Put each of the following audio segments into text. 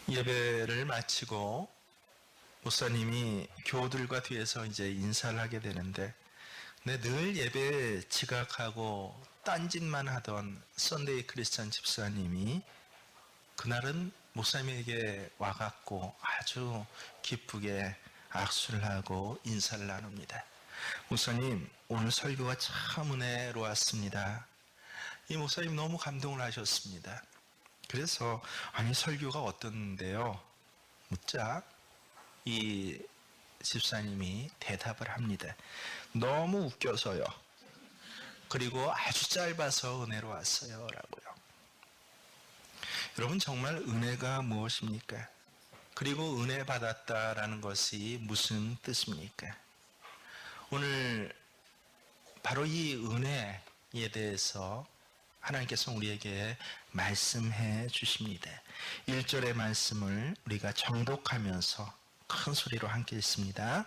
예배를 마치고 목사님이 교우들과 뒤에서 이제 인사를 하게 되는데, 근데 늘 예배에 지각하고 딴짓만 하던 썬데이 크리스찬 집사님이 그날은 목사님에게 와갖고 아주 기쁘게 악수를 하고 인사를 나눕니다. 목사님, 오늘 설교가 참 은혜로웠습니다. 이 목사님 너무 감동을 하셨습니다. 그래서 아니 설교가 어떤데요? 묻자 이 집사님이 대답을 합니다. 너무 웃겨서요. 그리고 아주 짧아서 은혜로웠어요. 라고요. 여러분, 정말 은혜가 무엇입니까? 그리고 은혜 받았다라는 것이 무슨 뜻입니까? 오늘 바로 이 은혜에 대해서 하나님께서 우리에게 말씀해 주십니다. 1절의 말씀을 우리가 정독하면서 큰 소리로 함께 읽습니다.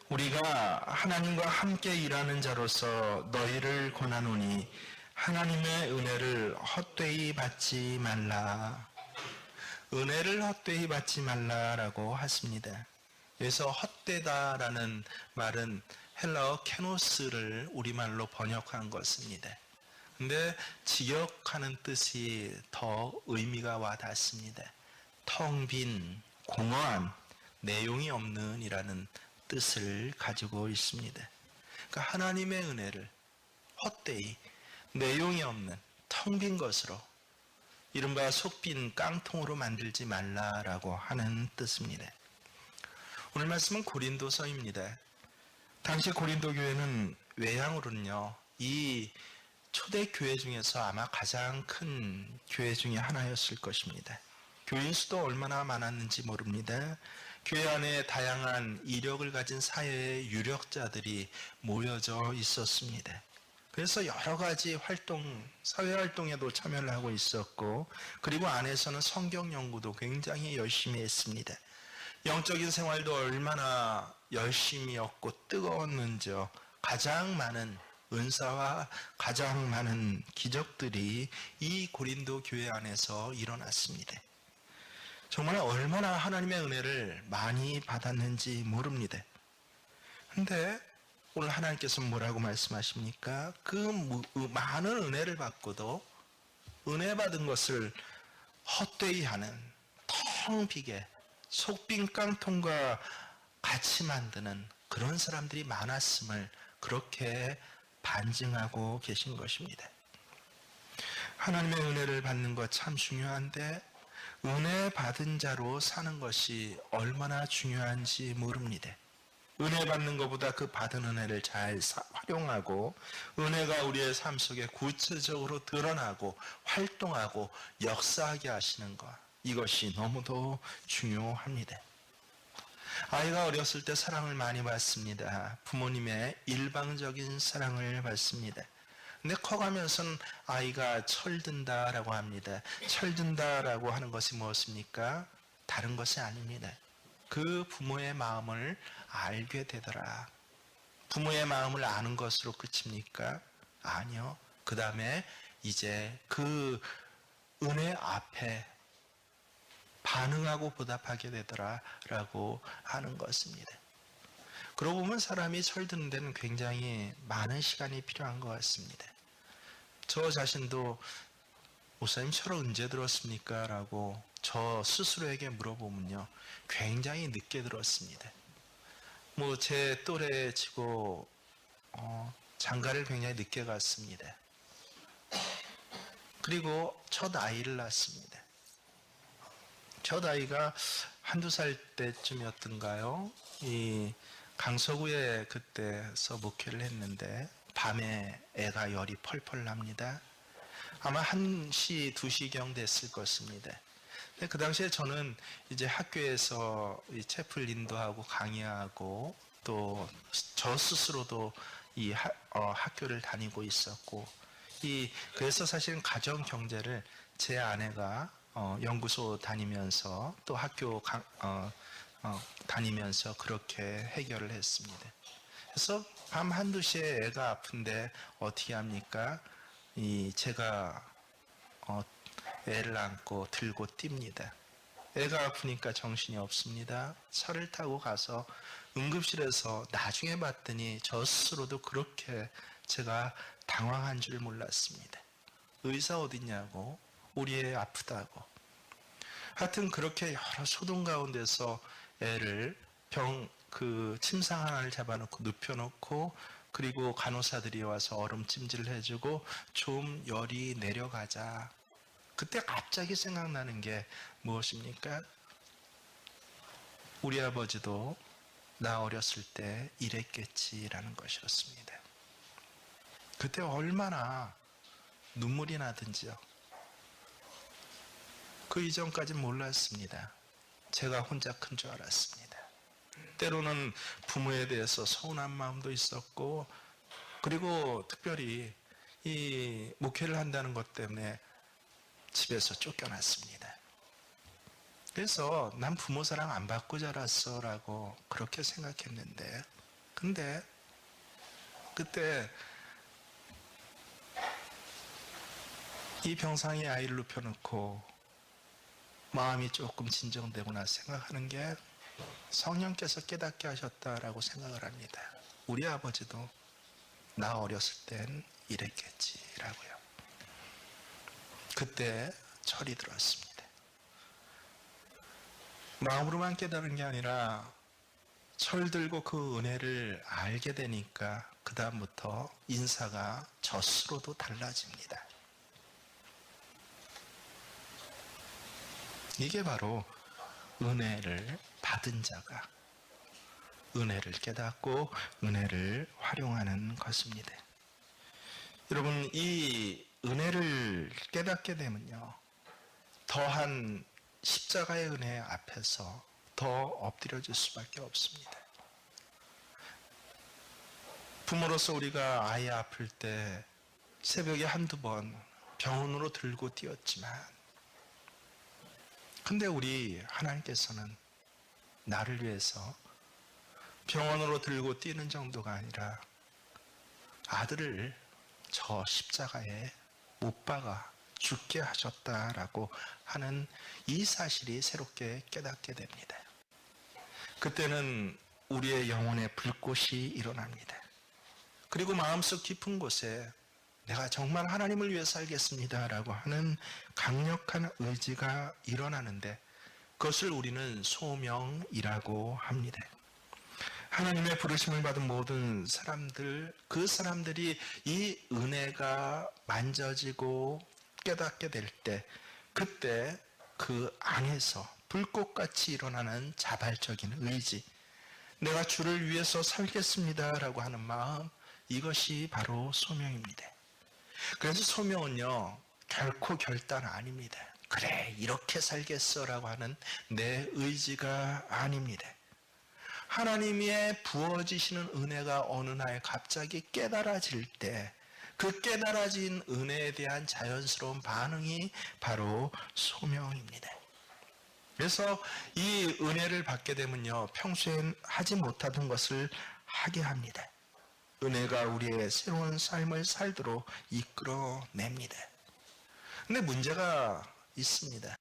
우리가 하나님과 함께 일하는 자로서 너희를 권하노니 하나님의 은혜를 헛되이 받지 말라. 은혜를 헛되이 받지 말라라고 하십니다. 여기서 헛되다라는 말은 헬라어 케노스를 우리말로 번역한 것입니다. 근데 직역하는 뜻이 더 의미가 와 닿습니다. 텅 빈, 공허한, 내용이 없는 이라는 뜻을 가지고 있습니다. 그러니까 하나님의 은혜를 헛되이, 내용이 없는 텅 빈 것으로, 이른바 속빈 깡통으로 만들지 말라라고 하는 뜻입니다. 오늘 말씀은 고린도서입니다. 당시 고린도 교회는 외향으로는요, 이 초대 교회 중에서 아마 가장 큰 교회 중에 하나였을 것입니다. 교인 수도 얼마나 많았는지 모릅니다. 교회 안에 다양한 이력을 가진 사회의 유력자들이 모여져 있었습니다. 그래서 여러 가지 활동, 사회 활동에도 참여를 하고 있었고, 그리고 안에서는 성경 연구도 굉장히 열심히 했습니다. 영적인 생활도 얼마나 열심이었고 뜨거웠는지요. 가장 많은 은사와 가장 많은 기적들이 이 고린도 교회 안에서 일어났습니다. 정말 얼마나 하나님의 은혜를 많이 받았는지 모릅니다. 근데 오늘 하나님께서 뭐라고 말씀하십니까? 그 많은 은혜를 받고도 은혜 받은 것을 헛되이 하는, 텅 비게 속빈 깡통과 같이 만드는 그런 사람들이 많았음을 그렇게 반증하고 계신 것입니다. 하나님의 은혜를 받는 것 참 중요한데 은혜 받은 자로 사는 것이 얼마나 중요한지 모릅니다. 은혜 받는 것보다 그 받은 은혜를 잘 활용하고 은혜가 우리의 삶 속에 구체적으로 드러나고 활동하고 역사하게 하시는 것, 이것이 너무도 중요합니다. 아이가 어렸을 때 사랑을 많이 받습니다. 부모님의 일방적인 사랑을 받습니다. 근데 커가면서는 아이가 철든다라고 합니다. 철든다라고 하는 것이 무엇입니까? 다른 것이 아닙니다. 그 부모의 마음을 알게 되더라. 부모의 마음을 아는 것으로 끝입니까? 아니요. 그 다음에 이제 그 은혜 앞에 반응하고 보답하게 되더라라고 하는 것입니다. 그러고 보면 사람이 철드는 데는 굉장히 많은 시간이 필요한 것 같습니다. 저 자신도 목사님 철 언제 들었습니까? 라고 저 스스로에게 물어보면요, 굉장히 늦게 들었습니다. 뭐 제 또래 치고 장가를 굉장히 늦게 갔습니다. 그리고 첫 아이를 낳았습니다. 첫 아이가 한두 살 때쯤이었던가요? 이 강서구에 그때서 목회를 했는데 밤에 애가 열이 펄펄 납니다. 아마 1시, 2시경 됐을 것입니다. 그 당시에 저는 이제 학교에서 이 채플 인도하고 강의하고 또 저 스스로도 이 학교를 다니고 있었고, 그래서 사실은 가정 경제를 제 아내가 연구소 다니면서 또 학교 다니면서 그렇게 해결을 했습니다. 그래서 밤 1~2시에 애가 아픈데 어떻게 합니까? 제가 애를 안고 들고 뜁니다. 애가 아프니까 정신이 없습니다. 차를 타고 가서 응급실에서 나중에 봤더니 저 스스로도 그렇게 제가 당황한 줄 몰랐습니다. 의사 어딨냐고, 우리 애 아프다고. 하여튼 그렇게 여러 소동 가운데서 애를 침상 하나를 잡아놓고 눕혀놓고, 그리고 간호사들이 와서 얼음찜질을 해주고 좀 열이 내려가자. 그때 갑자기 생각나는 게 무엇입니까? 우리 아버지도 나 어렸을 때 이랬겠지라는 것이었습니다. 그때 얼마나 눈물이 나든지요. 그 이전까진 몰랐습니다. 제가 혼자 큰 줄 알았습니다. 때로는 부모에 대해서 서운한 마음도 있었고, 그리고 특별히 이 목회를 한다는 것 때문에 집에서 쫓겨났습니다. 그래서 난 부모 사랑 안 받고 자랐어 라고 그렇게 생각했는데, 근데 그때 이 병상에 아이를 눕혀놓고 마음이 조금 진정되고 나서 생각하는 게, 성령께서 깨닫게 하셨다라고 생각을 합니다. 우리 아버지도 나 어렸을 땐 이랬겠지라고요. 그때 철이 들었습니다. 마음으로만 깨달은 게 아니라 철 들고 그 은혜를 알게 되니까 그 다음부터 인사가 젖으로도 달라집니다. 이게 바로 은혜를 받은 자가 은혜를 깨닫고 은혜를 활용하는 것입니다. 여러분, 이 은혜를 깨닫게 되면요, 더한 십자가의 은혜 앞에서 더 엎드려질 수밖에 없습니다. 부모로서 우리가 아이 아플 때 새벽에 한두 번 병원으로 들고 뛰었지만, 근데 우리 하나님께서는 나를 위해서 병원으로 들고 뛰는 정도가 아니라 아들을 저 십자가에 못 박아 죽게 하셨다라고 하는 이 사실이 새롭게 깨닫게 됩니다. 그때는 우리의 영혼의 불꽃이 일어납니다. 그리고 마음속 깊은 곳에 내가 정말 하나님을 위해 살겠습니다라고 하는 강력한 의지가 일어나는데, 그것을 우리는 소명이라고 합니다. 하나님의 부르심을 받은 모든 사람들, 그 사람들이 이 은혜가 만져지고 깨닫게 될 때, 그때 그 안에서 불꽃같이 일어나는 자발적인 의지, 내가 주를 위해서 살겠습니다라고 하는 마음, 이것이 바로 소명입니다. 그래서 소명은요, 결코 결단 아닙니다. 그래, 이렇게 살겠어라고 하는 내 의지가 아닙니다. 하나님의 부어지시는 은혜가 어느 날 갑자기 깨달아질 때, 그 깨달아진 은혜에 대한 자연스러운 반응이 바로 소명입니다. 그래서 이 은혜를 받게 되면요, 평소엔 하지 못하던 것을 하게 합니다. 은혜가 우리의 새로운 삶을 살도록 이끌어냅니다. 근데 문제가 있습니다.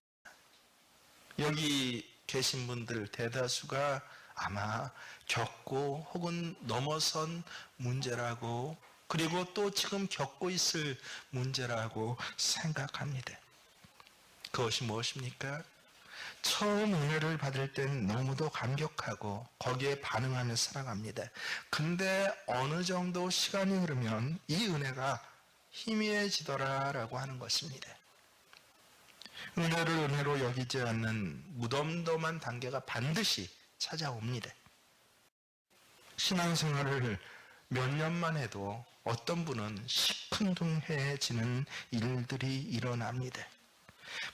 여기 계신 분들 대다수가 아마 겪고 혹은 넘어선 문제라고, 그리고 또 지금 겪고 있을 문제라고 생각합니다. 그것이 무엇입니까? 처음 은혜를 받을 땐 너무도 감격하고 거기에 반응하며 살아갑니다. 근데 어느 정도 시간이 흐르면 이 은혜가 희미해지더라라고 하는 것입니다. 은혜를 은혜로 여기지 않는 무덤덤한 단계가 반드시 찾아옵니다. 신앙생활을 몇 년만 해도 어떤 분은 시큰둥해지는 일들이 일어납니다.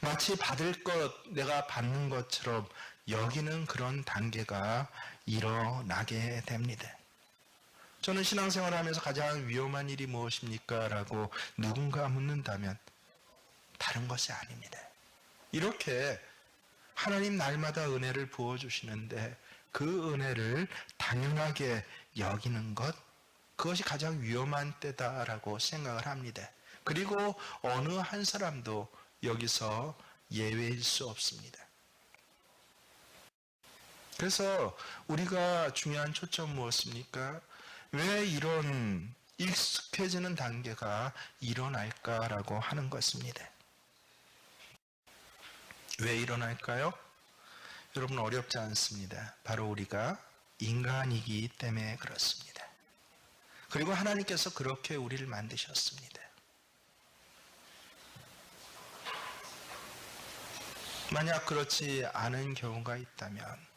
마치 받을 것, 내가 받는 것처럼 여기는 그런 단계가 일어나게 됩니다. 저는 신앙생활을 하면서 가장 위험한 일이 무엇입니까? 라고 누군가 묻는다면 다른 것이 아닙니다. 이렇게 하나님 날마다 은혜를 부어주시는데 그 은혜를 당연하게 여기는 것, 그것이 가장 위험한 때다라고 생각을 합니다. 그리고 어느 한 사람도 여기서 예외일 수 없습니다. 그래서 우리가 중요한 초점은 무엇입니까? 왜 이런 익숙해지는 단계가 일어날까라고 하는 것입니다. 왜 일어날까요? 여러분, 어렵지 않습니다. 바로 우리가 인간이기 때문에 그렇습니다. 그리고 하나님께서 그렇게 우리를 만드셨습니다. 만약 그렇지 않은 경우가 있다면,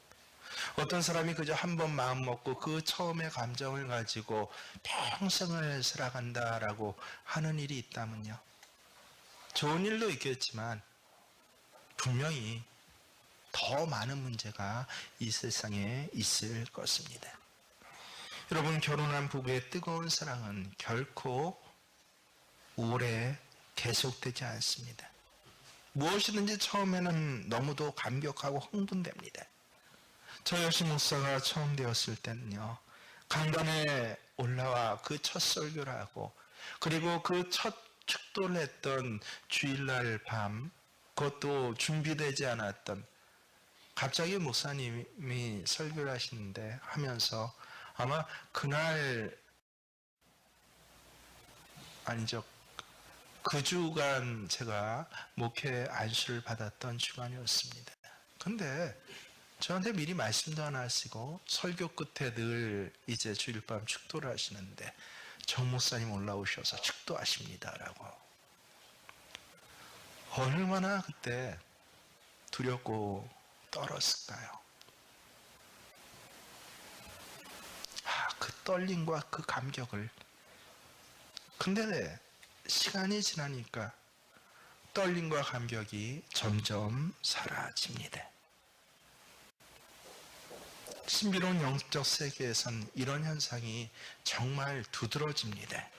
어떤 사람이 그저 한 번 마음 먹고 그 처음의 감정을 가지고 평생을 살아간다라고 하는 일이 있다면요, 좋은 일도 있겠지만 분명히 더 많은 문제가 이 세상에 있을 것입니다. 여러분, 결혼한 부부의 뜨거운 사랑은 결코 오래 계속되지 않습니다. 무엇이든지 처음에는 너무도 감격하고 흥분됩니다. 저 여시 목사가 처음 되었을 때는요, 강단에 올라와 그 첫 설교를 하고, 그리고 그 첫 축도를 했던 주일날 밤, 그것도 준비되지 않았던, 갑자기 목사님이 설교를 하시는데 하면서, 아마 그날 아니죠, 그 주간 제가 목회 안수를 받았던 주간이었습니다. 근데 저한테 미리 말씀도 안 하시고 설교 끝에 늘 이제 주일밤 축도를 하시는데, 정 목사님 올라오셔서 축도하십니다라고. 얼마나 그때 두렵고 떨었을까요? 그 떨림과 그 감격을. 근데 시간이 지나니까 떨림과 감격이 점점 사라집니다. 신비로운 영적 세계에선 이런 현상이 정말 두드러집니다.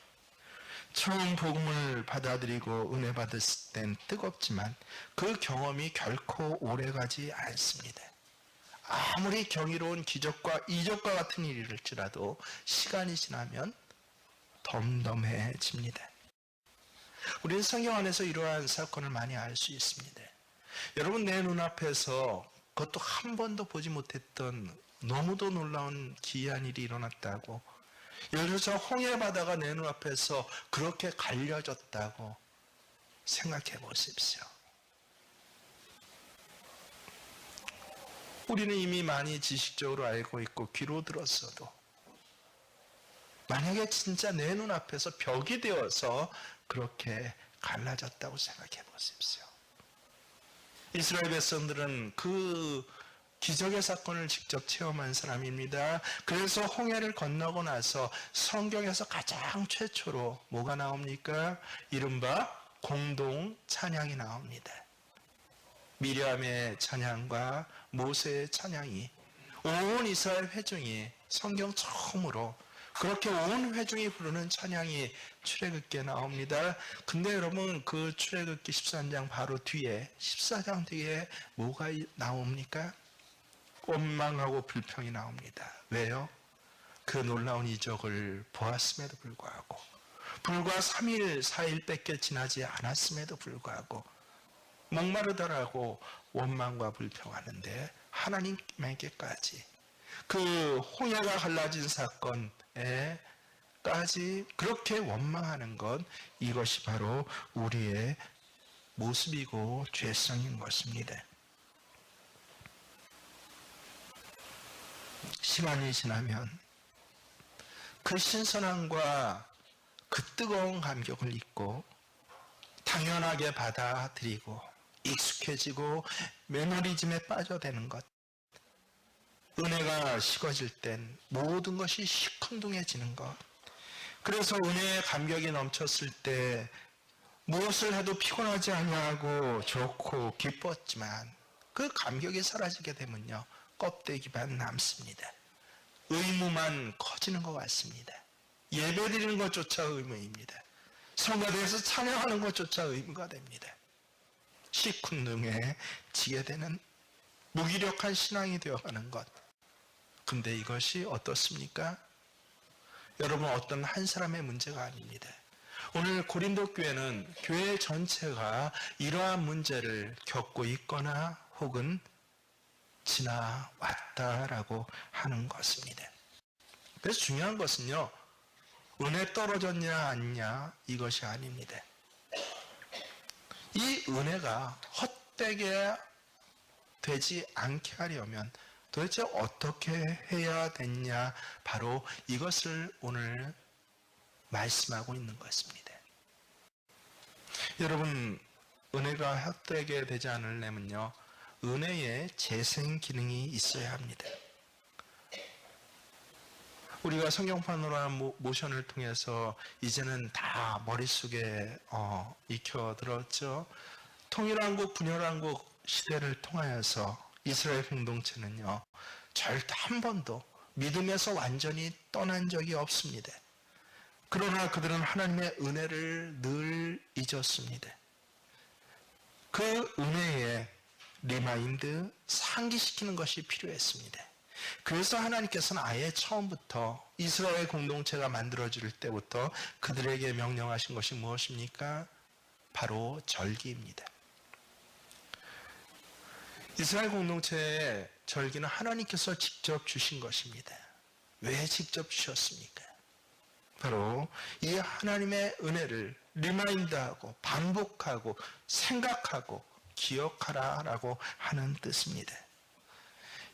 처음 복음을 받아들이고 은혜 받았을 땐 뜨겁지만 그 경험이 결코 오래가지 않습니다. 아무리 경이로운 기적과 이적과 같은 일일지라도 시간이 지나면 덤덤해집니다. 우리는 성경 안에서 이러한 사건을 많이 알 수 있습니다. 여러분, 내 눈앞에서 그것도 한 번도 보지 못했던 너무도 놀라운 기이한 일이 일어났다고, 예를 들어서 홍해 바다가 내 눈앞에서 그렇게 갈려졌다고 생각해 보십시오. 우리는 이미 많이 지식적으로 알고 있고 귀로 들었어도, 만약에 진짜 내 눈앞에서 벽이 되어서 그렇게 갈라졌다고 생각해 보십시오. 이스라엘 백성들은 그 기적의 사건을 직접 체험한 사람입니다. 그래서 홍해를 건너고 나서 성경에서 가장 최초로 뭐가 나옵니까? 이른바 공동 찬양이 나옵니다. 미리암의 찬양과 모세의 찬양이, 온 이스라엘 회중이 성경 처음으로 그렇게 온 회중이 부르는 찬양이 출애굽기에 나옵니다. 근데 여러분, 그 출애굽기 13장 바로 뒤에, 14장 뒤에 뭐가 나옵니까? 원망하고 불평이 나옵니다. 왜요? 그 놀라운 이적을 보았음에도 불구하고, 불과 3일, 4일밖에 지나지 않았음에도 불구하고 목마르다라고 원망과 불평하는데, 하나님에게까지 그 홍해가 갈라진 사건에까지 그렇게 원망하는 것, 이것이 바로 우리의 모습이고 죄성인 것입니다. 시간이 지나면 그 신선함과 그 뜨거운 감격을 잊고 당연하게 받아들이고 익숙해지고 매너리즘에 빠져드는 것, 은혜가 식어질 땐 모든 것이 시큰둥해지는 것, 그래서 은혜의 감격이 넘쳤을 때 무엇을 해도 피곤하지 아니하고 좋고 기뻤지만 그 감격이 사라지게 되면요, 껍데기만 남습니다. 의무만 커지는 것 같습니다. 예배드리는 것조차 의무입니다. 성가대에서 찬양하는 것조차 의무가 됩니다. 시큰둥해지게 되는 무기력한 신앙이 되어가는 것. 근데 이것이 어떻습니까? 여러분, 어떤 한 사람의 문제가 아닙니다. 오늘 고린도 교회는 교회 전체가 이러한 문제를 겪고 있거나 혹은 지나왔다 같다라고 하는 것입니다. 그래서 중요한 것은요, 은혜 떨어졌냐 아니냐 이것이 아닙니다. 이 은혜가 헛되게 되지 않게 하려면 도대체 어떻게 해야 되냐, 바로 이것을 오늘 말씀하고 있는 것입니다. 여러분, 은혜가 헛되게 되지 않으려면요, 은혜의 재생 기능이 있어야 합니다. 우리가 성경 파노라마 모션을 통해서 이제는 다 머릿속에 익혀들었죠. 통일한국, 분열한국 시대를 통하여서 이스라엘 공동체는요, 절대 한 번도 믿음에서 완전히 떠난 적이 없습니다. 그러나 그들은 하나님의 은혜를 늘 잊었습니다. 그 은혜에 리마인드, 상기시키는 것이 필요했습니다. 그래서 하나님께서는 아예 처음부터 이스라엘 공동체가 만들어질 때부터 그들에게 명령하신 것이 무엇입니까? 바로 절기입니다. 이스라엘 공동체의 절기는 하나님께서 직접 주신 것입니다. 왜 직접 주셨습니까? 바로 이 하나님의 은혜를 리마인드하고 반복하고 생각하고 기억하라라고 하는 뜻입니다.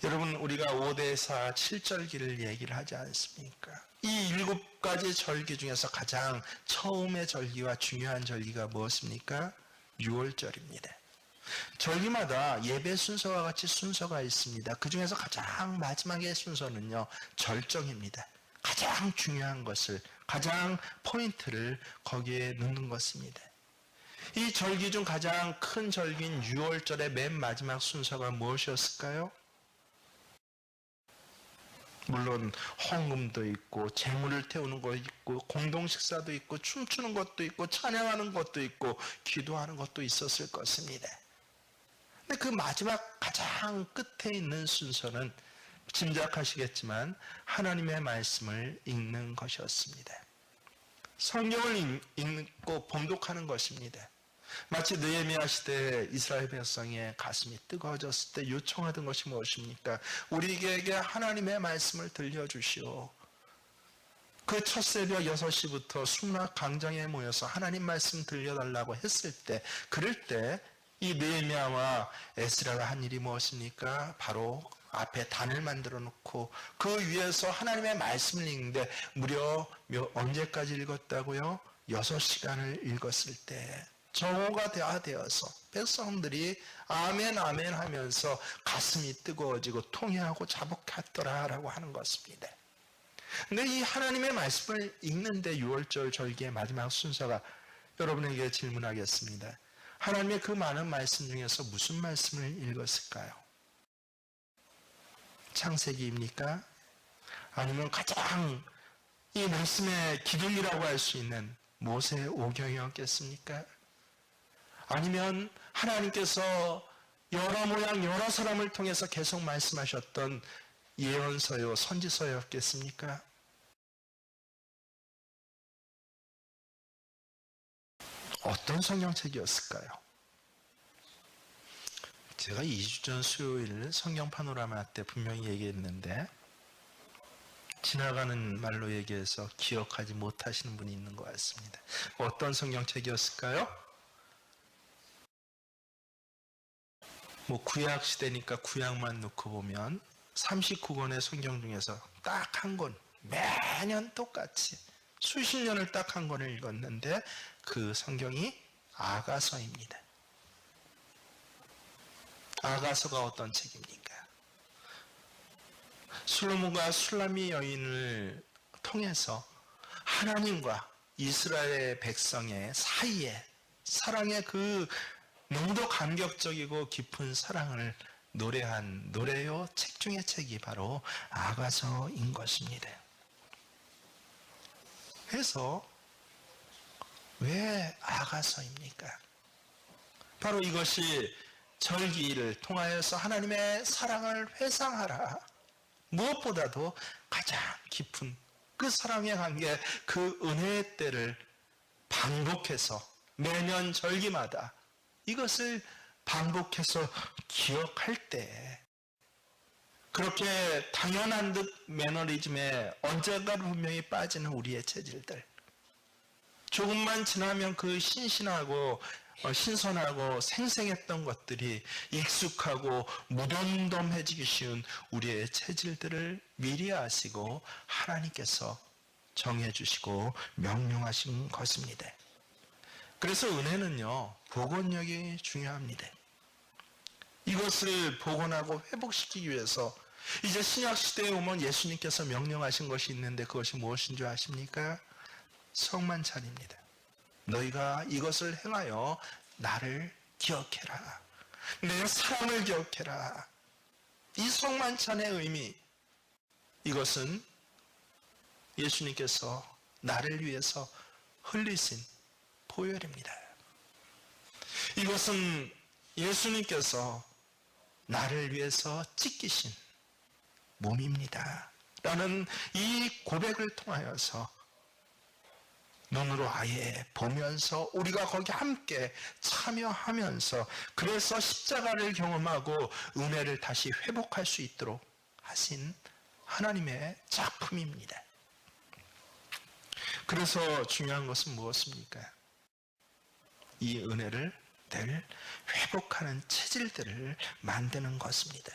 여러분, 우리가 5대사 7절기를 얘기를 하지 않습니까? 이 7가지 절기 중에서 가장 처음의 절기와 중요한 절기가 무엇입니까? 6월절입니다. 절기마다 예배 순서와 같이 순서가 있습니다. 그 중에서 가장 마지막의 순서는요, 절정입니다. 가장 중요한 것을, 가장 포인트를 거기에 넣는 것입니다. 이 절기 중 가장 큰 절기인 6월절의 맨 마지막 순서가 무엇이었을까요? 물론 헌금도 있고 제물을 태우는 것도 있고 공동식사도 있고 춤추는 것도 있고 찬양하는 것도 있고 기도하는 것도 있었을 것입니다. 근데 그 마지막 가장 끝에 있는 순서는 짐작하시겠지만 하나님의 말씀을 읽는 것이었습니다. 성경을 읽고 봉독하는 것입니다. 마치 느헤미야 시대에 이스라엘 백성의 가슴이 뜨거워졌을 때 요청하던 것이 무엇입니까? 우리에게 하나님의 말씀을 들려주시오. 그 첫 새벽 6시부터 수문학 광장에 모여서 하나님 말씀 들려달라고 했을 때, 그럴 때 이 느헤미야와 에스라가 한 일이 무엇입니까? 바로 앞에 단을 만들어 놓고 그 위에서 하나님의 말씀을 읽는데 무려 언제까지 읽었다고요? 6시간을 읽었을 때 정오가 다 되어서 백성들이 아멘 아멘 하면서 가슴이 뜨거워지고 통회하고 자복했더라라고 하는 것입니다. 근데 이 하나님의 말씀을 읽는데 6월절 절기의 마지막 순서가, 여러분에게 질문하겠습니다. 하나님의 그 많은 말씀 중에서 무슨 말씀을 읽었을까요? 창세기입니까? 아니면 가장 이 말씀의 기둥이라고 할 수 있는 모세오경이었겠습니까? 아니면 하나님께서 여러 모양 여러 사람을 통해서 계속 말씀하셨던 예언서요, 선지서였겠습니까? 어떤 성경책이었을까요? 제가 2주 전 수요일 성경 파노라마 때 분명히 얘기했는데 지나가는 말로 얘기해서 기억하지 못하시는 분이 있는 것 같습니다. 어떤 성경책이었을까요? 구약 시대니까 구약만 놓고 보면 39권의 성경 중에서 딱 한 권, 매년 똑같이 수십 년을 딱 한 권을 읽었는데 그 성경이 아가서입니다. 아가서가 어떤 책입니까? 솔로몬과 술람미 여인을 통해서 하나님과 이스라엘 백성의 사이에 사랑의 그 너무도 감격적이고 깊은 사랑을 노래한 노래요 책 중의 책이 바로 아가서인 것입니다. 그래서 왜 아가서입니까? 바로 이것이 절기를 통하여서 하나님의 사랑을 회상하라, 무엇보다도 가장 깊은 그 사랑의 관계, 그 은혜의 때를 반복해서 매년 절기마다 이것을 반복해서 기억할 때 그렇게 당연한 듯 매너리즘에 언젠가는 분명히 빠지는 우리의 체질들, 조금만 지나면 그 신신하고 신선하고 생생했던 것들이 익숙하고 무덤덤해지기 쉬운 우리의 체질들을 미리 아시고 하나님께서 정해주시고 명령하신 것입니다. 그래서 은혜는요, 복원력이 중요합니다. 이것을 복원하고 회복시키기 위해서 이제 신약시대에 오면 예수님께서 명령하신 것이 있는데 그것이 무엇인 줄 아십니까? 성만찬입니다. 너희가 이것을 행하여 나를 기억해라. 내 사랑을 기억해라. 이 성만찬의 의미, 이것은 예수님께서 나를 위해서 흘리신 보혈입니다. 이것은 예수님께서 나를 위해서 찢기신 몸입니다. 라는 이 고백을 통하여서 눈으로 아예 보면서 우리가 거기 함께 참여하면서 그래서 십자가를 경험하고 은혜를 다시 회복할 수 있도록 하신 하나님의 작품입니다. 그래서 중요한 것은 무엇입니까? 이 은혜를 늘 회복하는 체질들을 만드는 것입니다.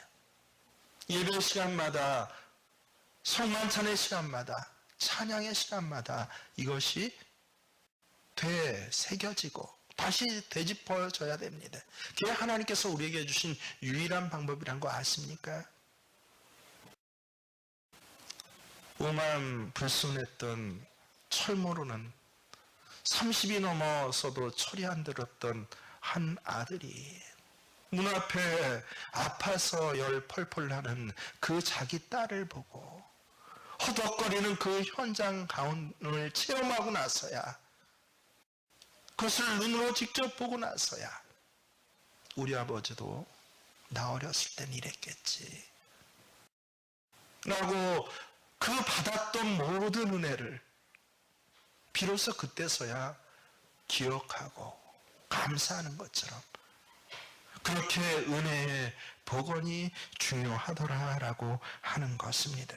예배 시간마다, 성만찬의 시간마다, 찬양의 시간마다 이것이 되새겨지고 다시 되짚어져야 됩니다. 그게 하나님께서 우리에게 주신 유일한 방법이란 거 아십니까? 오만 불순했던 철모로는 30이 넘어서도 철이 안 들었던 한 아들이 눈앞에 아파서 열 펄펄 나는 그 자기 딸을 보고 허덕거리는 그 현장 가운을 체험하고 나서야, 그것을 눈으로 직접 보고 나서야 우리 아버지도 나 어렸을 땐 이랬겠지 라고 그 받았던 모든 은혜를 비로소 그때서야 기억하고 감사하는 것처럼 그렇게 은혜의 복원이 중요하더라라고 하는 것입니다.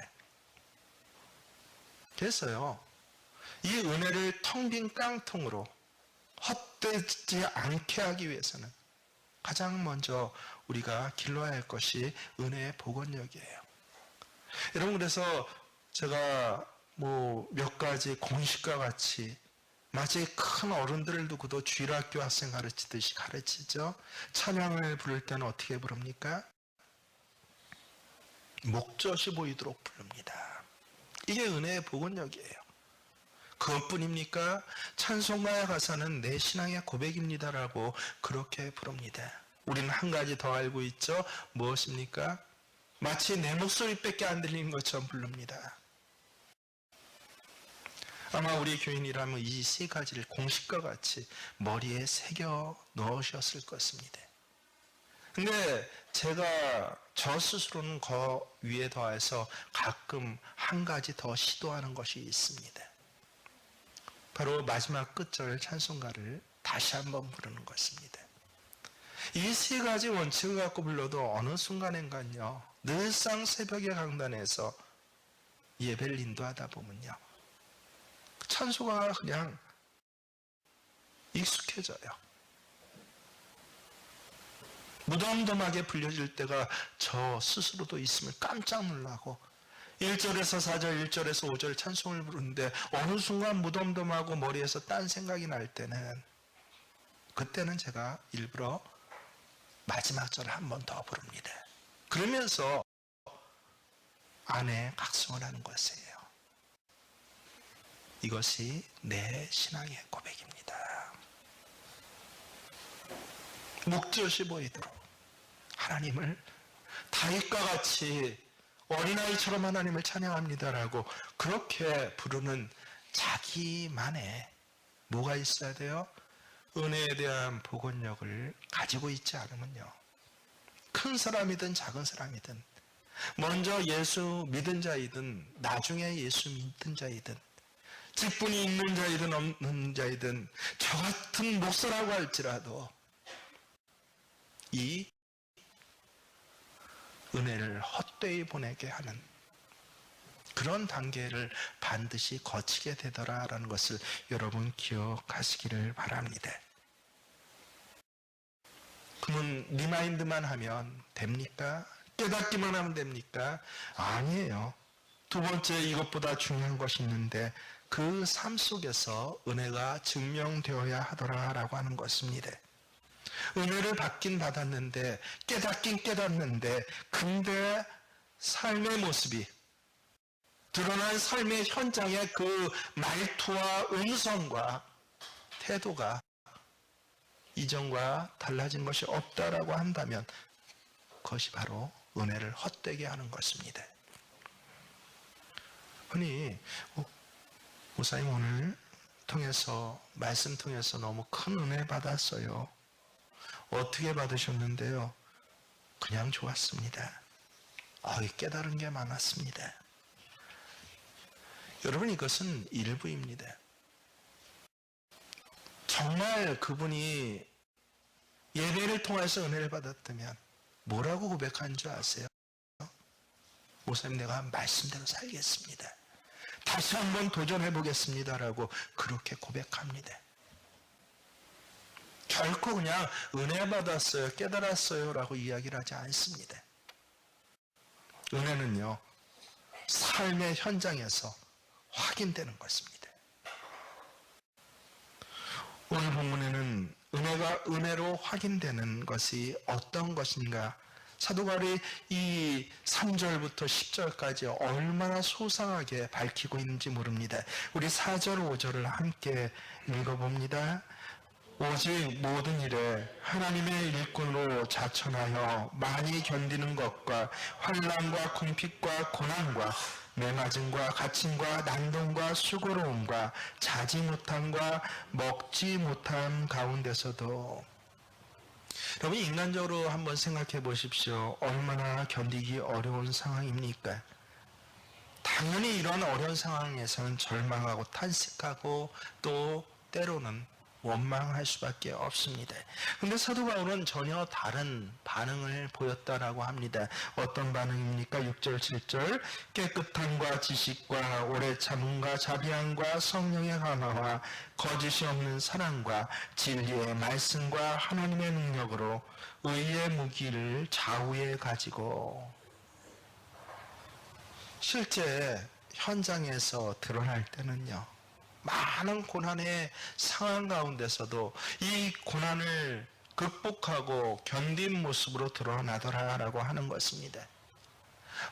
그래서요, 이 은혜를 텅 빈 깡통으로 헛되지 않게 하기 위해서는 가장 먼저 우리가 길러야 할 것이 은혜의 복원력이에요. 여러분, 그래서 제가 몇 가지 공식과 같이 마치 큰 어른들을 두고도 주일학교 학생 가르치듯이 가르치죠. 찬양을 부를 때는 어떻게 부릅니까? 목젖이 보이도록 부릅니다. 이게 은혜의 복원력이에요. 그것뿐입니까? 찬송가의 가사는 내 신앙의 고백입니다라고 그렇게 부릅니다. 우리는 한 가지 더 알고 있죠. 무엇입니까? 마치 내 목소리밖에 안 들리는 것처럼 부릅니다. 아마 우리 교인이라면 이 세 가지를 공식과 같이 머리에 새겨 넣으셨을 것입니다. 근데 제가 저 스스로는 그 위에 더해서 가끔 한 가지 더 시도하는 것이 있습니다. 바로 마지막 끝절 찬송가를 다시 한번 부르는 것입니다. 이 세 가지 원칙을 갖고 불러도 어느 순간엔간요, 늘상 새벽의 강단에서 예배를 인도하다 보면요, 찬송가가 그냥 익숙해져요. 무덤덤하게 불려질 때가 저 스스로도 있으면 깜짝 놀라고 1절에서 4절, 1절에서 5절 찬송을 부르는데 어느 순간 무덤덤하고 머리에서 딴 생각이 날 때는, 그때는 제가 일부러 마지막 절을 한 번 더 부릅니다. 그러면서 안에 각성을 하는 것이에요. 이것이 내 신앙의 고백입니다. 목젖이 보이도록 하나님을 다윗과 같이 어린아이처럼 하나님을 찬양합니다라고 그렇게 부르는 자기만의 뭐가 있어야 돼요? 은혜에 대한 복원력을 가지고 있지 않으면요, 큰 사람이든 작은 사람이든, 먼저 예수 믿은 자이든 나중에 예수 믿은 자이든, 직분이 있는 자이든 없는 자이든, 저 같은 목사라고 할지라도 이 은혜를 헛되이 보내게 하는 그런 단계를 반드시 거치게 되더라라는 것을 여러분 기억하시기를 바랍니다. 그러면 리마인드만 하면 됩니까? 깨닫기만 하면 됩니까? 아니에요. 두 번째, 이것보다 중요한 것이 있는데 그 삶 속에서 은혜가 증명되어야 하더라라고 하는 것입니다. 은혜를 받긴 받았는데, 깨닫긴 깨닫는데, 근데 삶의 모습이, 드러난 삶의 현장의 그 말투와 음성과 태도가 이전과 달라진 것이 없다라고 한다면 그것이 바로 은혜를 헛되게 하는 것입니다. 흔히 목사님 오늘 말씀 통해서 너무 큰 은혜 받았어요. 어떻게 받으셨는데요? 그냥 좋았습니다. 깨달은 게 많았습니다. 여러분, 이것은 일부입니다. 정말 그분이 예배를 통해서 은혜를 받았다면 뭐라고 고백한 줄 아세요? 목사님, 내가 말씀대로 살겠습니다. 다시 한번 도전해 보겠습니다라고 그렇게 고백합니다. 결코 그냥 은혜 받았어요, 깨달았어요 라고 이야기를 하지 않습니다. 은혜는요, 삶의 현장에서 확인되는 것입니다. 오늘 본문에는 은혜가 은혜로 확인되는 것이 어떤 것인가, 사도 바울이 이 3절부터 10절까지 얼마나 소상하게 밝히고 있는지 모릅니다. 우리 4절, 5절을 함께 읽어봅니다. 오직 모든 일에 하나님의 일꾼으로 자천하여 많이 견디는 것과 환난과 궁핍과 고난과 매맞음과 갇힘과 난동과 수고로움과 자지 못함과 먹지 못함 가운데서도, 여러분, 인간적으로 한번 생각해 보십시오. 얼마나 견디기 어려운 상황입니까? 당연히 이런 어려운 상황에서는 절망하고 탄식하고 또 때로는 원망할 수밖에 없습니다. 그런데 사도 바울은 전혀 다른 반응을 보였다라고 합니다. 어떤 반응입니까? 6절, 7절. 깨끗함과 지식과 오래 참음과 자비함과 성령의 강화와 거짓이 없는 사랑과 진리의 말씀과 하나님의 능력으로 의의 무기를 좌우에 가지고, 실제 현장에서 드러날 때는요, 많은 고난의 상황 가운데서도 이 고난을 극복하고 견딘 모습으로 드러나더라라고 하는 것입니다.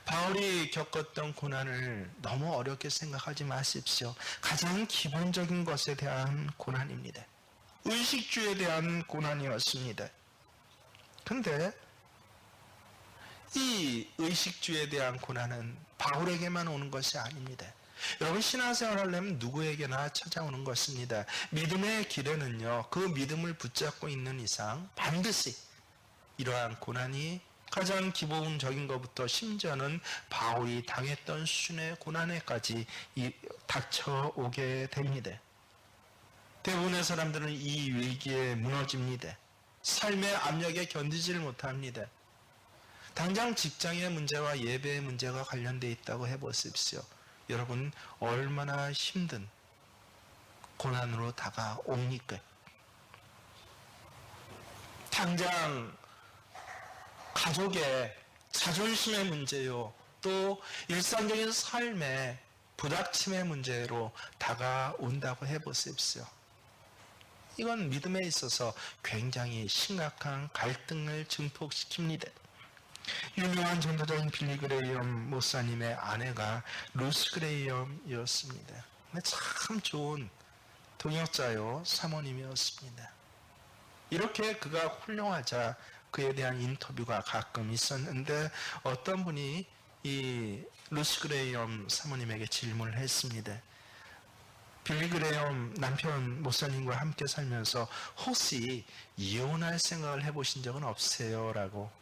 바울이 겪었던 고난을 너무 어렵게 생각하지 마십시오. 가장 기본적인 것에 대한 고난입니다. 의식주에 대한 고난이었습니다. 근데 이 의식주에 대한 고난은 바울에게만 오는 것이 아닙니다. 여러분, 신앙생활 하려면 누구에게나 찾아오는 것입니다. 믿음의 길에는요, 그 믿음을 붙잡고 있는 이상 반드시 이러한 고난이 가장 기본적인 것부터 심지어는 바울이 당했던 수준의 고난에까지 닥쳐오게 됩니다. 대부분의 사람들은 이 위기에 무너집니다. 삶의 압력에 견디지를 못합니다. 당장 직장의 문제와 예배의 문제가 관련되어 있다고 해보십시오. 여러분, 얼마나 힘든 고난으로 다가옵니까? 당장 가족의 자존심의 문제요, 또 일상적인 삶의 부닥침의 문제로 다가온다고 해보십시오. 이건 믿음에 있어서 굉장히 심각한 갈등을 증폭시킵니다. 유명한 전도자인 빌리 그레이엄 목사님의 아내가 루스 그레이엄이었습니다. 참 좋은 동역자요, 사모님이었습니다. 이렇게 그가 훌륭하자 그에 대한 인터뷰가 가끔 있었는데, 어떤 분이 이 루스 그레이엄 사모님에게 질문을 했습니다. 빌리 그레이엄 남편 목사님과 함께 살면서 혹시 이혼할 생각을 해보신 적은 없으세요? 라고.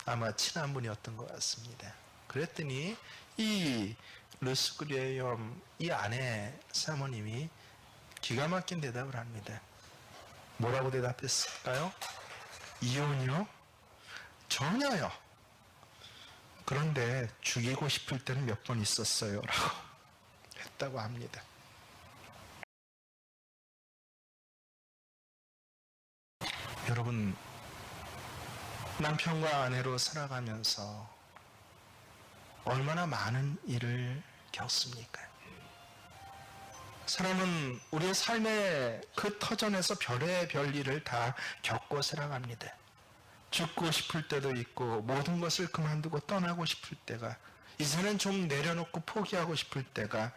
아마 친한 분이었던 것 같습니다. 그랬더니 이 루스 그레이엄 이 아내 사모님이 기가 막힌 대답을 합니다. 뭐라고 대답했을까요? 이혼이요? 전혀요. 그런데 죽이고 싶을 때는 몇 번 있었어요. 라고 했다고 합니다. 여러분, 남편과 아내로 살아가면서 얼마나 많은 일을 겪습니까? 사람은 우리의 삶의 그 터전에서 별의별 일을 다 겪고 살아갑니다. 죽고 싶을 때도 있고 모든 것을 그만두고 떠나고 싶을 때가, 이제는 좀 내려놓고 포기하고 싶을 때가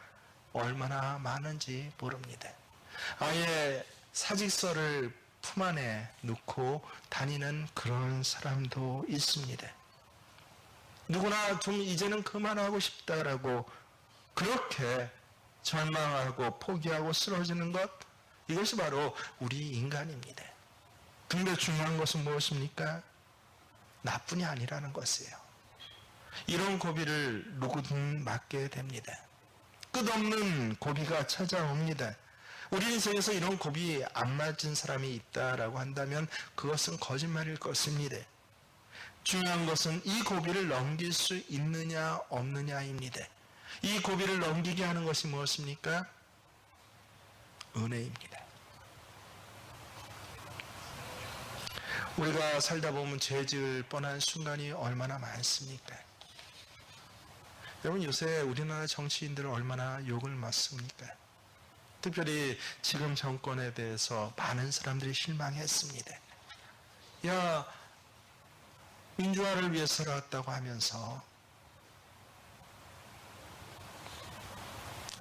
얼마나 많은지 모릅니다. 아예 사직서를 품 안에 넣고 다니는 그런 사람도 있습니다. 누구나 좀 이제는 그만하고 싶다라고 그렇게 절망하고 포기하고 쓰러지는 것, 이것이 바로 우리 인간입니다. 근데 중요한 것은 무엇입니까? 나뿐이 아니라는 것이에요. 이런 고비를 누구든 맞게 됩니다. 끝없는 고비가 찾아옵니다. 우리 인생에서 이런 고비 안 맞은 사람이 있다라고 한다면 그것은 거짓말일 것입니다. 중요한 것은 이 고비를 넘길 수 있느냐 없느냐입니다. 이 고비를 넘기게 하는 것이 무엇입니까? 은혜입니다. 우리가 살다 보면 죄 지을 뻔한 순간이 얼마나 많습니까? 여러분, 요새 우리나라 정치인들은 얼마나 욕을 먹습니까? 특별히 지금 정권에 대해서 많은 사람들이 실망했습니다. 야, 민주화를 위해서 살아왔다고 하면서,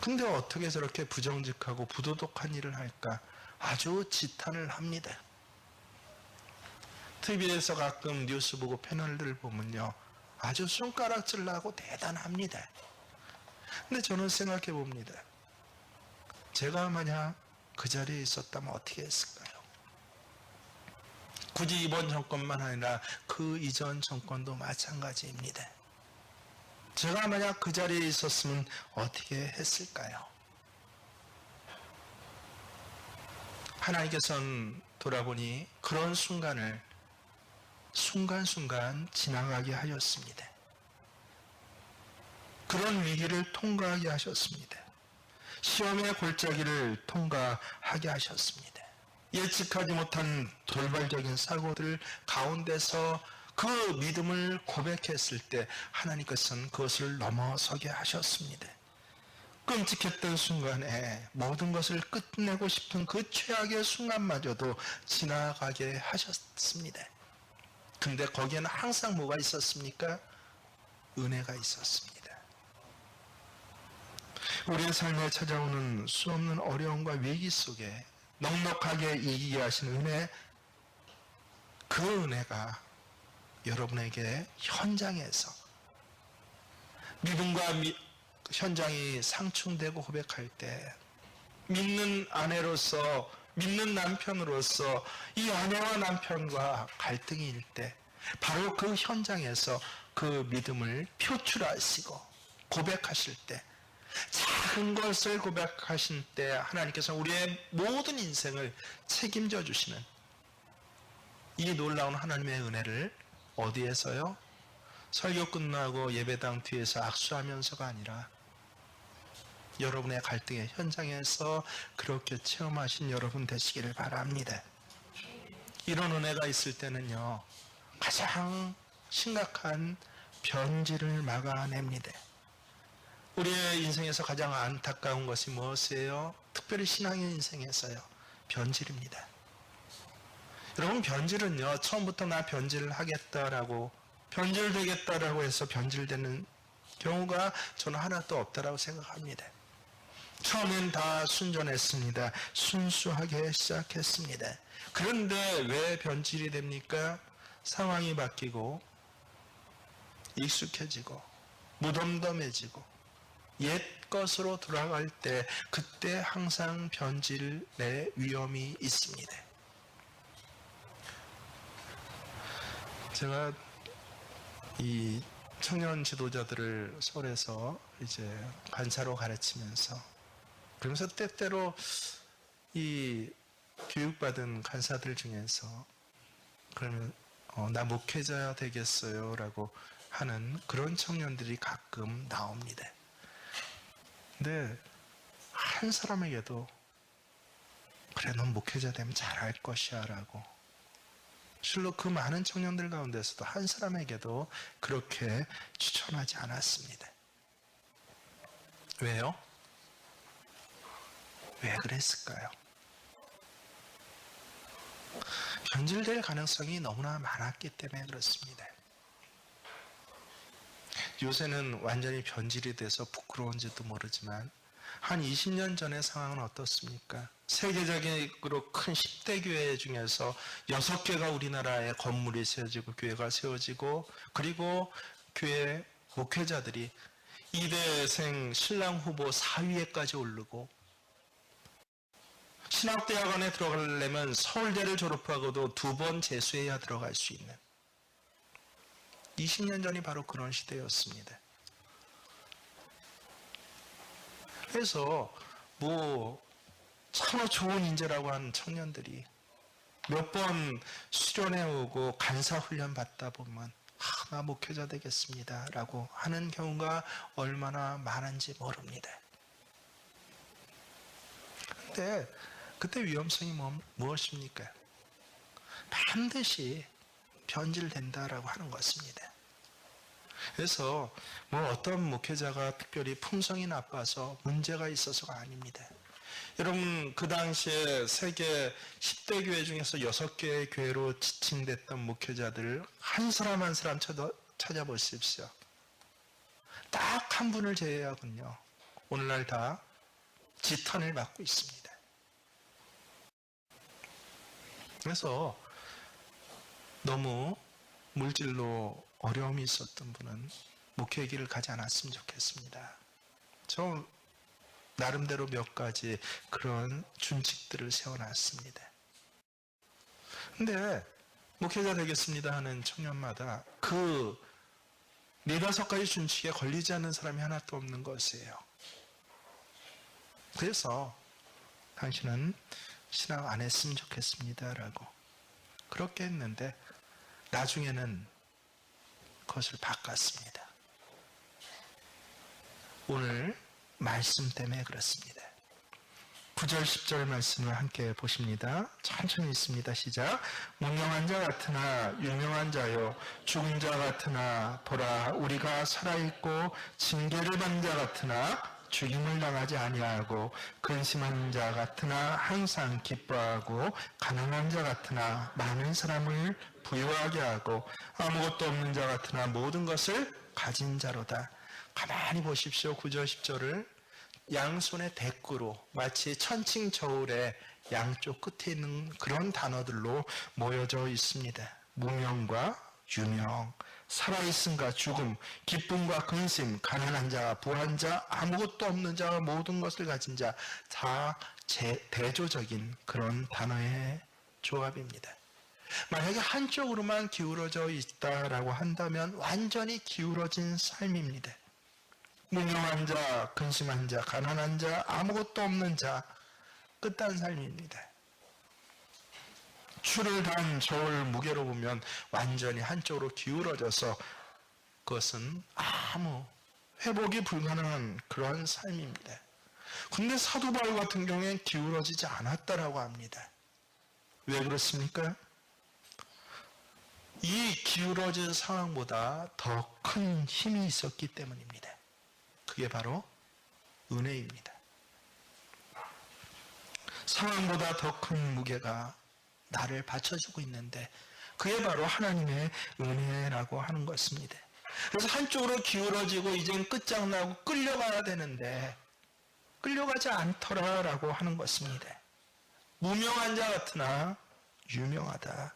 근데 어떻게 저렇게 부정직하고 부도덕한 일을 할까? 아주 지탄을 합니다. TV에서 가끔 뉴스 보고 패널들을 보면요, 아주 손가락질 나고 대단합니다. 근데 저는 생각해 봅니다. 제가 만약 그 자리에 있었다면 어떻게 했을까요? 굳이 이번 정권만 아니라 그 이전 정권도 마찬가지입니다. 제가 만약 그 자리에 있었으면 어떻게 했을까요? 하나님께서는 돌아보니 그런 순간을 순간순간 지나가게 하셨습니다. 그런 위기를 통과하게 하셨습니다. 시험의 골짜기를 통과하게 하셨습니다. 예측하지 못한 돌발적인 사고들 가운데서 그 믿음을 고백했을 때 하나님께서는 그것을 넘어서게 하셨습니다. 끔찍했던 순간에 모든 것을 끝내고 싶은 그 최악의 순간마저도 지나가게 하셨습니다. 근데 거기에는 항상 뭐가 있었습니까? 은혜가 있었습니다. 우리의 삶에 찾아오는 수없는 어려움과 위기 속에 넉넉하게 이기게 하신 은혜, 그 은혜가 여러분에게 현장에서 믿음과 현장이 상충되고 고백할 때, 믿는 아내로서, 믿는 남편으로서 이 아내와 남편과 갈등이 일 때 바로 그 현장에서 그 믿음을 표출하시고 고백하실 때, 작은 것을 고백하신 때 하나님께서 우리의 모든 인생을 책임져 주시는 이 놀라운 하나님의 은혜를 어디에서요? 설교 끝나고 예배당 뒤에서 악수하면서가 아니라 여러분의 갈등의 현장에서 그렇게 체험하신 여러분 되시기를 바랍니다. 이런 은혜가 있을 때는요, 가장 심각한 변질을 막아냅니다. 우리의 인생에서 가장 안타까운 것이 무엇이에요? 특별히 신앙의 인생에서요, 변질입니다. 여러분, 변질은요, 처음부터 나 변질을 하겠다라고, 변질되겠다라고 해서 변질되는 경우가 저는 하나도 없다라고 생각합니다. 처음엔 다 순전했습니다. 순수하게 시작했습니다. 그런데 왜 변질이 됩니까? 상황이 바뀌고 익숙해지고 무덤덤해지고 옛 것으로 돌아갈 때, 그때 항상 변질의 위험이 있습니다. 제가 이 청년 지도자들을 서울에서 이제 간사로 가르치면서, 그러면서 때때로 이 교육받은 간사들 중에서 그러면 나 목회자 되겠어요 라고 하는 그런 청년들이 가끔 나옵니다. 근데 한 사람에게도 그래 넌 목회자 되면 잘할 것이야 라고, 실로 그 많은 청년들 가운데서도 한 사람에게도 그렇게 추천하지 않았습니다. 왜요? 왜 그랬을까요? 변질될 가능성이 너무나 많았기 때문에 그렇습니다. 요새는 완전히 변질이 돼서 부끄러운지도 모르지만 한 20년 전의 상황은 어떻습니까? 세계적으로 큰 10대 교회 중에서 6개가 우리나라에 건물이 세워지고 교회가 세워지고, 그리고 교회 목회자들이 이대생 신랑 후보 4위에까지 오르고, 신학대학원에 들어가려면 서울대를 졸업하고도 2번 재수해야 들어갈 수 있는 20년 전이 바로 그런 시대였습니다. 그래서 참으로 좋은 인재라고 하는 청년들이 몇 번 수련회 오고 간사훈련 받다 보면 나 목회자 되겠습니다 라고 하는 경우가 얼마나 많은지 모릅니다. 근데 그때 위험성이 무엇입니까? 반드시 변질된다라고 하는 것입니다. 그래서 어떤 목회자가 특별히 품성이 나빠서 문제가 있어서가 아닙니다. 여러분, 그 당시에 세계 10대 교회 중에서 6개의 교회로 지칭됐던 목회자들 한 사람 한 사람 찾아보십시오. 딱 한 분을 제외하고요, 오늘날 다 지탄을 받고 있습니다. 그래서 너무 물질로 어려움이 있었던 분은 목회 길을 가지 않았으면 좋겠습니다. 저 나름대로 몇 가지 그런 준칙들을 세워놨습니다. 근데 목회자 되겠습니다 하는 청년마다 그 4-5가지 준칙에 걸리지 않는 사람이 하나도 없는 것이에요. 그래서 당신은 신앙 안 했으면 좋겠습니다 라고 그렇게 했는데 나중에는 그것을 바꿨습니다. 오늘 말씀 때문에 그렇습니다. 9절 10절 말씀을 함께 보십니다. 천천히 있습니다. 시작. 무명한 자 같으나 유명한 자요, 죽은 자 같으나 보라 우리가 살아있고 징계를 받는 자 같으나 죽임을 당하지 아니하고, 근심한 자 같으나 항상 기뻐하고, 가난한 자 같으나 많은 사람을 부유하게 하고, 아무것도 없는 자 같으나 모든 것을 가진 자로다. 가만히 보십시오. 9절 10절을 양손의 대꾸로 마치 천칭저울의 양쪽 끝에 있는 그런 단어들로 모여져 있습니다. 무명과 유명, 살아있음과 죽음, 기쁨과 근심, 가난한 자, 부한 자, 아무것도 없는 자, 모든 것을 가진 자, 다 대조적인 그런 단어의 조합입니다. 만약에 한쪽으로만 기울어져 있다라고 한다면 완전히 기울어진 삶입니다. 무명한 자, 근심한 자, 가난한 자, 아무것도 없는 자, 끝단 삶입니다. 추를 단 저울 무게로 보면 완전히 한쪽으로 기울어져서 그것은 아무 회복이 불가능한 그런 삶입니다. 근데 사도 바울 같은 경우에는 기울어지지 않았다라고 합니다. 왜 그렇습니까? 이 기울어진 상황보다 더 큰 힘이 있었기 때문입니다. 그게 바로 은혜입니다. 상황보다 더 큰 무게가 나를 받쳐주고 있는데 그게 바로 하나님의 은혜라고 하는 것입니다. 그래서 한쪽으로 기울어지고 이젠 끝장나고 끌려가야 되는데 끌려가지 않더라라고 하는 것입니다. 무명한 자 같으나 유명하다.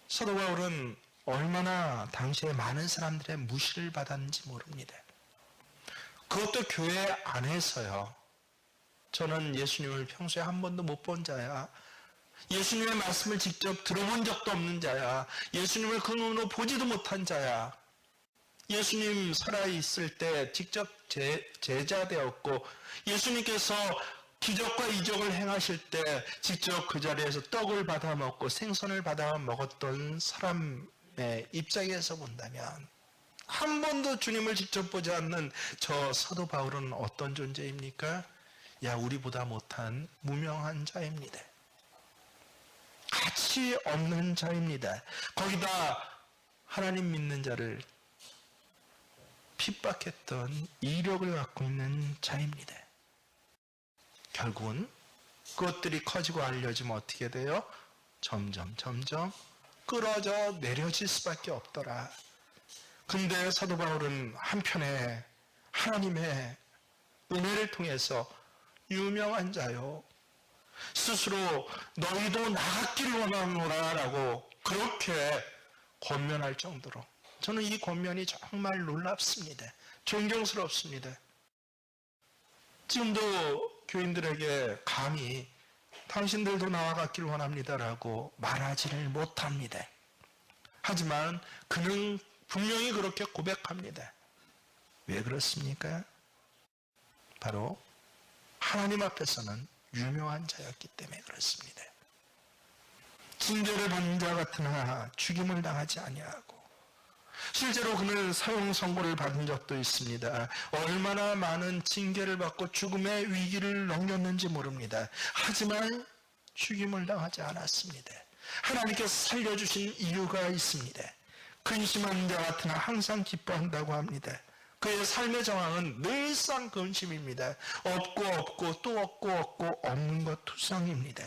사도 바울은 얼마나 당시에 많은 사람들의 무시를 받았는지 모릅니다. 그것도 교회 안에서요. 저는 예수님을 평소에 한 번도 못 본 자야. 예수님의 말씀을 직접 들어본 적도 없는 자야. 예수님을 그 눈으로 보지도 못한 자야. 예수님 살아있을 때 직접 제자 되었고, 예수님께서 기적과 이적을 행하실 때 직접 그 자리에서 떡을 받아 먹고 생선을 받아 먹었던 사람의 입장에서 본다면 한 번도 주님을 직접 보지 않는 저 사도 바울은 어떤 존재입니까? 야, 우리보다 못한 무명한 자입니다. 가치 없는 자입니다. 거기다 하나님 믿는 자를 핍박했던 이력을 갖고 있는 자입니다. 결국은 그것들이 커지고 알려지면 어떻게 돼요? 점점 끌어져 내려질 수밖에 없더라. 근데 사도 바울은 한편에 하나님의 은혜를 통해서 유명한 자요, 스스로 너희도 나갔기를 원하노라 라고 그렇게 권면할 정도로, 저는 이 권면이 정말 놀랍습니다. 존경스럽습니다. 지금도 교인들에게 감히 당신들도 나와갔기를 원합니다라고 말하지를 못합니다. 하지만 그는 분명히 그렇게 고백합니다. 왜 그렇습니까? 바로 하나님 앞에서는 유명한 자였기 때문에 그렇습니다. 징계를 받는 자 같으나 죽임을 당하지 아니하고, 실제로 그는 사형 선고를 받은 적도 있습니다. 얼마나 많은 징계를 받고 죽음의 위기를 넘겼는지 모릅니다. 하지만 죽임을 당하지 않았습니다. 하나님께서 살려주신 이유가 있습니다. 근심한 자 같으나 항상 기뻐한다고 합니다. 그의 삶의 정황은 늘상 근심입니다. 없고 또 없고 없는 것 투성입니다.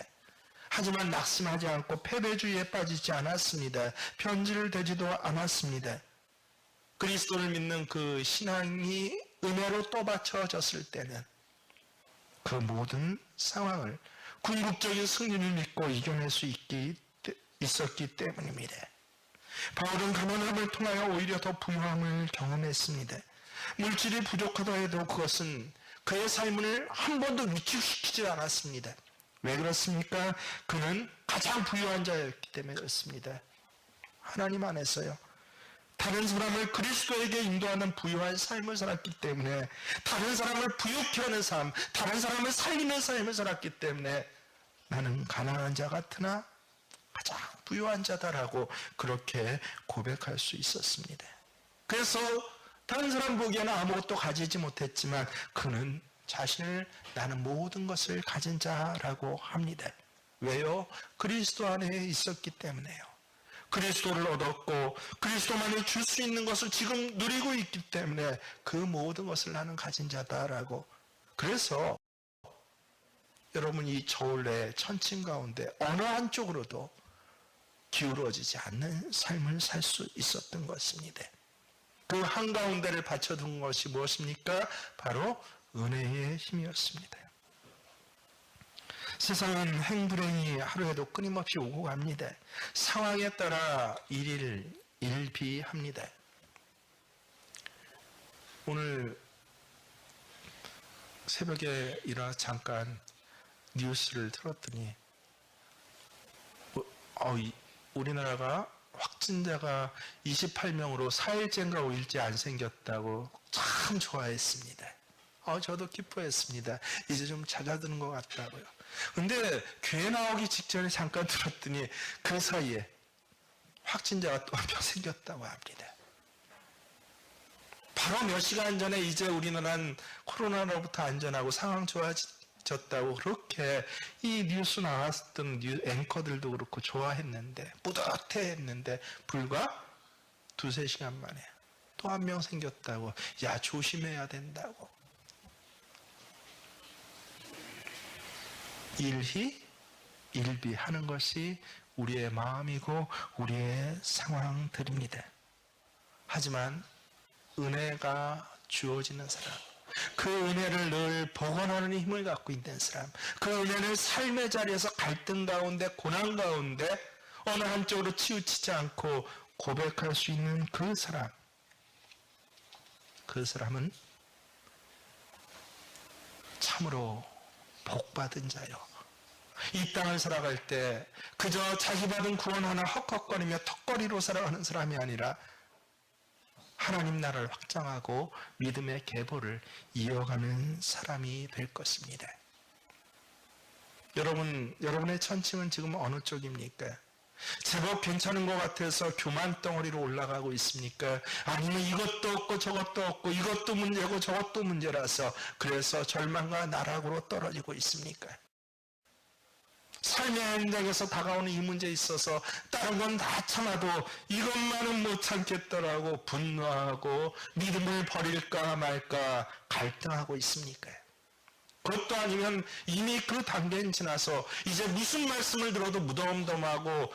하지만 낙심하지 않고 패배주의에 빠지지 않았습니다. 변질되지도 않았습니다. 그리스도를 믿는 그 신앙이 은혜로 떠받쳐졌을 때는 그 모든 상황을 궁극적인 승리를 믿고 이겨낼 수 있었기 때문입니다. 바울은 가난함을 통하여 오히려 더 부유함을 경험했습니다. 물질이 부족하다 해도 그것은 그의 삶을 한 번도 위축시키지 않았습니다. 왜 그렇습니까? 그는 가장 부유한 자였기 때문에 그렇습니다. 하나님 안에서요, 다른 사람을 그리스도에게 인도하는 부유한 삶을 살았기 때문에, 다른 사람을 부유케 하는 삶, 다른 사람을 살리는 삶을 살았기 때문에 나는 가난한 자 같으나 가장 부유한 자다라고 그렇게 고백할 수 있었습니다. 그래서 다른 사람 보기에는 아무것도 가지지 못했지만 그는 자신을 나는 모든 것을 가진 자라고 합니다. 왜요? 그리스도 안에 있었기 때문에요. 그리스도를 얻었고 그리스도만이 줄 수 있는 것을 지금 누리고 있기 때문에 그 모든 것을 나는 가진 자다라고. 그래서 여러분, 이 저울의 천칭 가운데 어느 한쪽으로도 기울어지지 않는 삶을 살 수 있었던 것입니다. 그 한가운데를 받쳐둔 것이 무엇입니까? 바로 은혜의 힘이었습니다. 세상은 행불행이 하루에도 끊임없이 오고 갑니다. 상황에 따라 일비합니다. 오늘 새벽에 일어나 잠깐 뉴스를 틀었더니 우리나라가 확진자가 28명으로 4일째인가 5일째 안 생겼다고 참 좋아했습니다. 저도 기뻐했습니다. 이제 좀 잦아드는 것 같다고요. 근데 교회 나오기 직전에 잠깐 들었더니 그 사이에 확진자가 또 한 명 생겼다고 합니다. 바로 몇 시간 전에 이제 우리나라는 코로나로부터 안전하고 상황 좋아졌다고 그렇게 이 뉴스 나왔던 앵커들도 그렇고 좋아했는데, 뿌듯해했는데 불과 2-3시간 만에 또 한 명 생겼다고, 야 조심해야 된다고. 일희일비하는 것이 우리의 마음이고 우리의 상황들입니다. 하지만 은혜가 주어지는 사람, 그 은혜를 늘 복원하는 힘을 갖고 있는 사람, 그 은혜를 삶의 자리에서 갈등 가운데, 고난 가운데 어느 한쪽으로 치우치지 않고 고백할 수 있는 그 사람은 참으로 복받은 자요. 이 땅을 살아갈 때 그저 자기 받은 구원 하나 헉헉거리며 턱걸이로 살아가는 사람이 아니라 하나님 나라를 확장하고 믿음의 계보를 이어가는 사람이 될 것입니다. 여러분의 천칭은 지금 어느 쪽입니까? 제법 괜찮은 것 같아서 교만 덩어리로 올라가고 있습니까? 아니면 이것도 없고 저것도 없고 이것도 문제고 저것도 문제라서 그래서 절망과 나락으로 떨어지고 있습니까? 삶의 현장에서 다가오는 이 문제에 있어서 다른 건 다 참아도 이것만은 못 참겠더라고 분노하고 믿음을 버릴까 말까 갈등하고 있습니까? 그것도 아니면 이미 그 단계는 지나서 이제 무슨 말씀을 들어도 무덤덤하고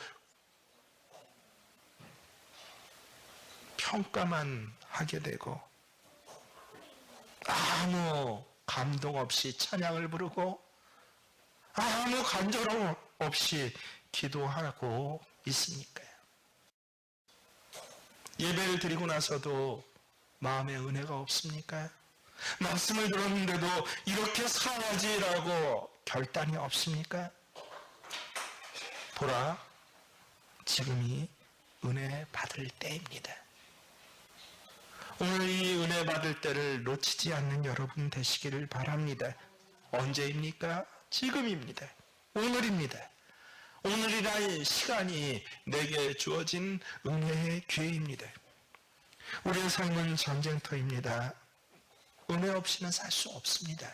평가만 하게 되고 아무 감동 없이 찬양을 부르고 아무 간절함 없이 기도하고 있습니까? 예배를 드리고 나서도 마음에 은혜가 없습니까? 말씀을 들었는데도 이렇게 살아야지라고 결단이 없습니까? 보라, 지금이 은혜 받을 때입니다. 오늘 이 은혜 받을 때를 놓치지 않는 여러분 되시기를 바랍니다. 언제입니까? 지금입니다. 오늘입니다. 오늘이라는 시간이 내게 주어진 은혜의 기회입니다. 우리의 삶은 전쟁터입니다. 은혜 없이는 살 수 없습니다.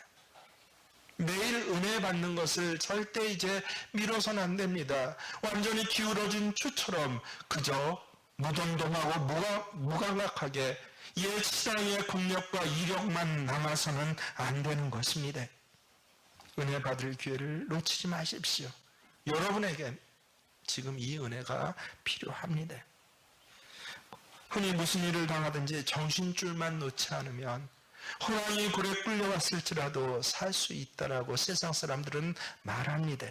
매일 은혜 받는 것을 절대 이제 미뤄서는 안 됩니다. 완전히 기울어진 추처럼 그저 무덤덤하고 무감각하게 옛 신앙의 국력과 이력만 남아서는 안 되는 것입니다. 은혜 받을 기회를 놓치지 마십시오. 여러분에게 지금 이 은혜가 필요합니다. 흔히 무슨 일을 당하든지 정신줄만 놓지 않으면 호랑이 굴에 끌려왔을지라도 살 수 있다라고 세상 사람들은 말합니다.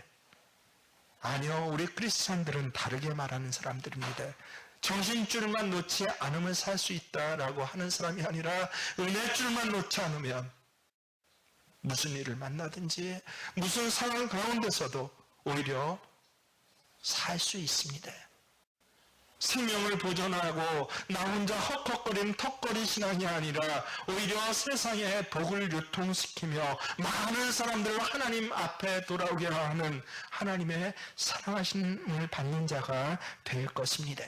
아니요, 우리 크리스찬들은 다르게 말하는 사람들입니다. 정신줄만 놓지 않으면 살 수 있다라고 하는 사람이 아니라 은혜줄만 놓지 않으면 무슨 일을 만나든지 무슨 상황 가운데서도 오히려 살 수 있습니다. 생명을 보존하고 나 혼자 헉헉거리는 턱걸이 신앙이 아니라 오히려 세상에 복을 유통시키며 많은 사람들을 하나님 앞에 돌아오게 하는 하나님의 사랑하심을 받는 자가 될 것입니다.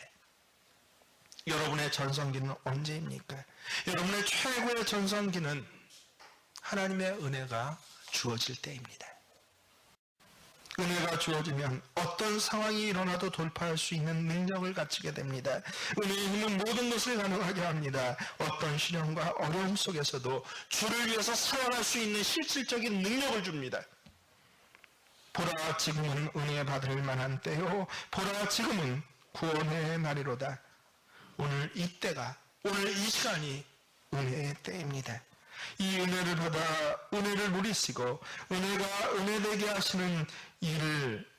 여러분의 전성기는 언제입니까? 여러분의 최고의 전성기는 하나님의 은혜가 주어질 때입니다. 은혜가 주어지면 어떤 상황이 일어나도 돌파할 수 있는 능력을 갖추게 됩니다. 은혜의 힘은 모든 것을 가능하게 합니다. 어떤 시련과 어려움 속에서도 주를 위해서 살아갈 수 있는 실질적인 능력을 줍니다. 보라, 지금은 은혜 받을 만한 때요. 보라, 지금은 구원의 날이로다. 오늘 이때가, 오늘 이 시간이 은혜의 때입니다. 이 은혜를 받아 은혜를 누리시고 은혜가 은혜되게 하시는 일을,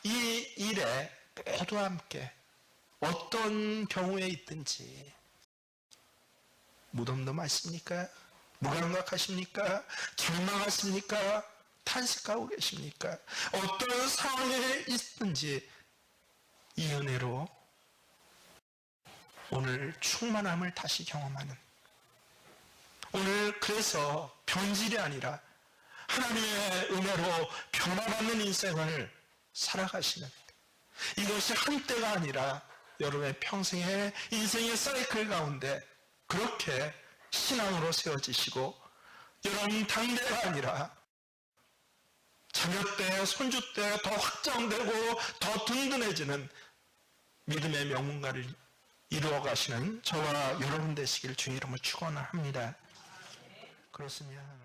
이 일에 모두 함께 어떤 경우에 있든지 무덤덤하십니까? 무감각하십니까? 절망하십니까? 탄식하고 계십니까? 어떤 상황에 있든지 이 은혜로 오늘 충만함을 다시 경험하는, 오늘 그래서 변질이 아니라 하나님의 은혜로 변화받는 인생을 살아가시는, 이것이 한때가 아니라 여러분의 평생의 인생의 사이클 가운데 그렇게 신앙으로 세워지시고 여러분 당대가 아니라 자녀 때, 손주 때 더 확장되고 더 든든해지는 믿음의 명문가를 이루어 가시는 저와 여러분 되시길 주의 이름으로 축원합니다. 그렇습니다.